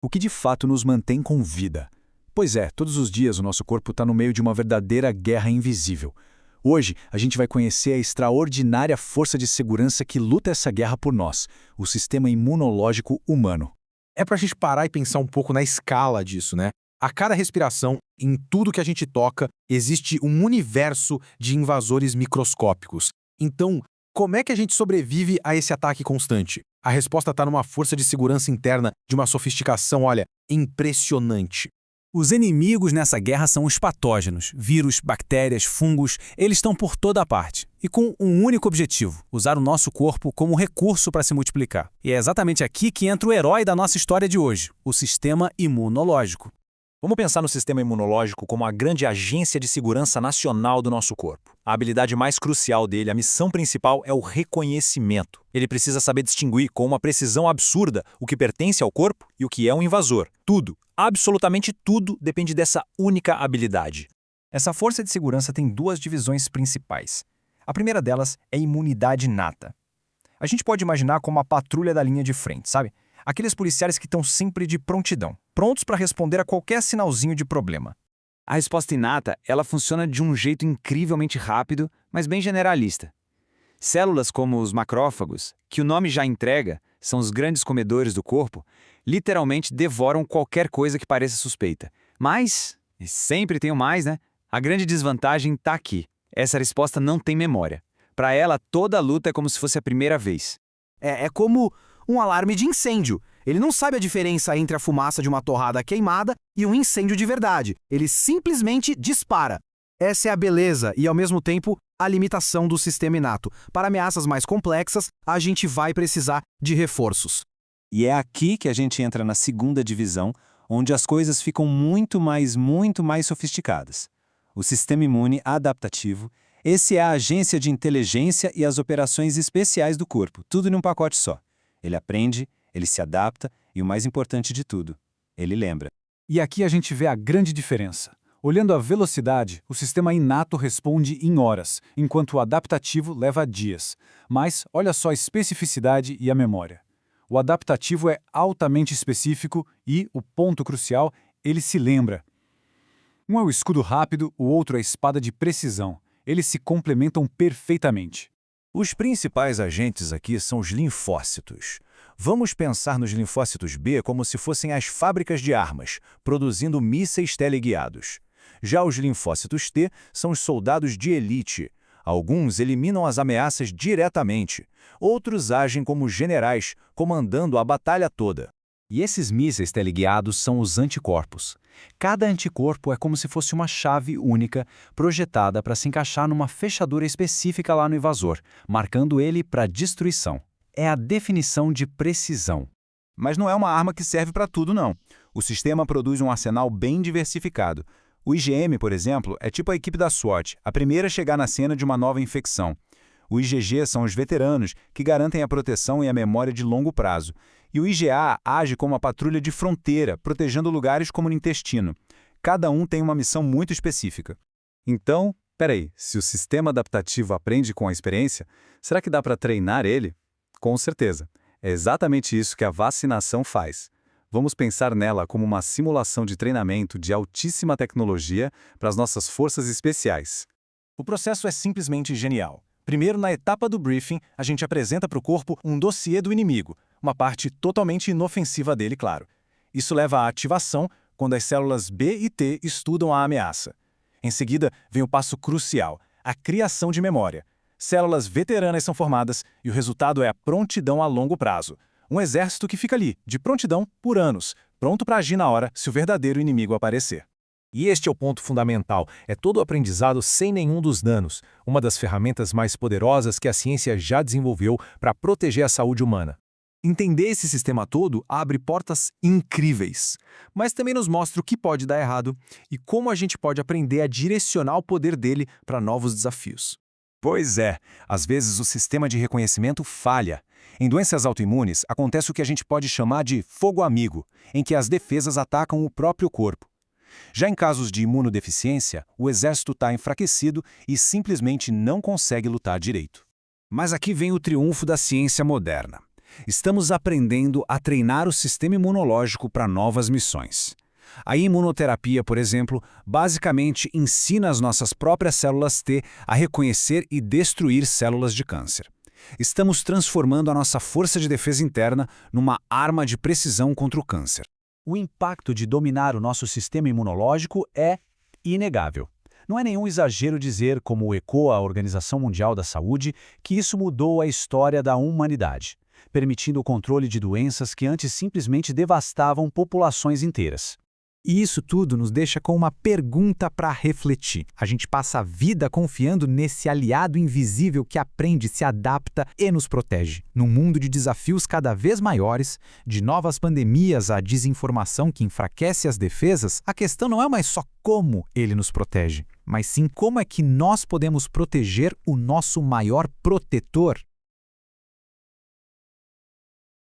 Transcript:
O que de fato nos mantém com vida. Pois é, todos os dias o nosso corpo está no meio de uma verdadeira guerra invisível. Hoje, a gente vai conhecer a extraordinária força de segurança que luta essa guerra por nós, o sistema imunológico humano. É pra gente parar e pensar um pouco na escala disso, né? A cada respiração, em tudo que a gente toca, existe um universo de invasores microscópicos. Então, como é que a gente sobrevive a esse ataque constante? A resposta está numa força de segurança interna de uma sofisticação, olha, impressionante. Os inimigos nessa guerra são os patógenos, vírus, bactérias, fungos, eles estão por toda parte. E com um único objetivo, usar o nosso corpo como recurso para se multiplicar. E é exatamente aqui que entra o herói da nossa história de hoje, o sistema imunológico. Vamos pensar no sistema imunológico como a grande agência de segurança nacional do nosso corpo. A habilidade mais crucial dele, a missão principal, é o reconhecimento. Ele precisa saber distinguir com uma precisão absurda o que pertence ao corpo e o que é um invasor. Tudo, absolutamente tudo, depende dessa única habilidade. Essa força de segurança tem duas divisões principais. A primeira delas é a imunidade inata. A gente pode imaginar como a patrulha da linha de frente, sabe? Aqueles policiais que estão sempre de prontidão, prontos para responder a qualquer sinalzinho de problema. A resposta inata, ela funciona de um jeito incrivelmente rápido, mas bem generalista. Células como os macrófagos, que o nome já entrega, são os grandes comedores do corpo, literalmente devoram qualquer coisa que pareça suspeita. Mas, e sempre tem o mais, né? A grande desvantagem está aqui. Essa resposta não tem memória. Para ela, toda a luta é como se fosse a primeira vez. É como um alarme de incêndio. Ele não sabe a diferença entre a fumaça de uma torrada queimada e um incêndio de verdade. Ele simplesmente dispara. Essa é a beleza e, ao mesmo tempo, a limitação do sistema inato. Para ameaças mais complexas, a gente vai precisar de reforços. E é aqui que a gente entra na segunda divisão, onde as coisas ficam muito mais sofisticadas. O sistema imune adaptativo, esse é a agência de inteligência e as operações especiais do corpo, tudo num pacote só. Ele aprende, ele se adapta e, o mais importante de tudo, ele lembra. E aqui a gente vê a grande diferença. Olhando a velocidade, o sistema inato responde em horas, enquanto o adaptativo leva dias. Mas olha só a especificidade e a memória. O adaptativo é altamente específico e, o ponto crucial, ele se lembra. Um é o escudo rápido, o outro é a espada de precisão. Eles se complementam perfeitamente. Os principais agentes aqui são os linfócitos. Vamos pensar nos linfócitos B como se fossem as fábricas de armas, produzindo mísseis teleguiados. Já os linfócitos T são os soldados de elite. Alguns eliminam as ameaças diretamente, outros agem como generais, comandando a batalha toda. E esses mísseis teleguiados são os anticorpos. Cada anticorpo é como se fosse uma chave única, projetada para se encaixar numa fechadura específica lá no invasor, marcando ele para destruição. É a definição de precisão. Mas não é uma arma que serve para tudo, não. O sistema produz um arsenal bem diversificado. O IgM, por exemplo, é tipo a equipe da SWAT, a primeira a chegar na cena de uma nova infecção. O IgG são os veteranos, que garantem a proteção e a memória de longo prazo. E o IgA age como uma patrulha de fronteira, protegendo lugares como no intestino. Cada um tem uma missão muito específica. Então, peraí, se o sistema adaptativo aprende com a experiência, será que dá para treinar ele? Com certeza. É exatamente isso que a vacinação faz. Vamos pensar nela como uma simulação de treinamento de altíssima tecnologia para as nossas forças especiais. O processo é simplesmente genial. Primeiro, na etapa do briefing, a gente apresenta para o corpo um dossiê do inimigo, uma parte totalmente inofensiva dele, claro. Isso leva à ativação, quando as células B e T estudam a ameaça. Em seguida, vem o passo crucial, a criação de memória. Células veteranas são formadas e o resultado é a prontidão a longo prazo. Um exército que fica ali, de prontidão, por anos, pronto para agir na hora se o verdadeiro inimigo aparecer. E este é o ponto fundamental, é todo o aprendizado sem nenhum dos danos, uma das ferramentas mais poderosas que a ciência já desenvolveu para proteger a saúde humana. Entender esse sistema todo abre portas incríveis, mas também nos mostra o que pode dar errado e como a gente pode aprender a direcionar o poder dele para novos desafios. Pois é, às vezes o sistema de reconhecimento falha. Em doenças autoimunes, acontece o que a gente pode chamar de fogo amigo, em que as defesas atacam o próprio corpo. Já em casos de imunodeficiência, o exército está enfraquecido e simplesmente não consegue lutar direito. Mas aqui vem o triunfo da ciência moderna. Estamos aprendendo a treinar o sistema imunológico para novas missões. A imunoterapia, por exemplo, basicamente ensina as nossas próprias células T a reconhecer e destruir células de câncer. Estamos transformando a nossa força de defesa interna numa arma de precisão contra o câncer. O impacto de dominar o nosso sistema imunológico é inegável. Não é nenhum exagero dizer, como ecoa a Organização Mundial da Saúde, que isso mudou a história da humanidade, permitindo o controle de doenças que antes simplesmente devastavam populações inteiras. E isso tudo nos deixa com uma pergunta para refletir. A gente passa a vida confiando nesse aliado invisível que aprende, se adapta e nos protege. Num mundo de desafios cada vez maiores, de novas pandemias à desinformação que enfraquece as defesas, a questão não é mais só como ele nos protege, mas sim como é que nós podemos proteger o nosso maior protetor.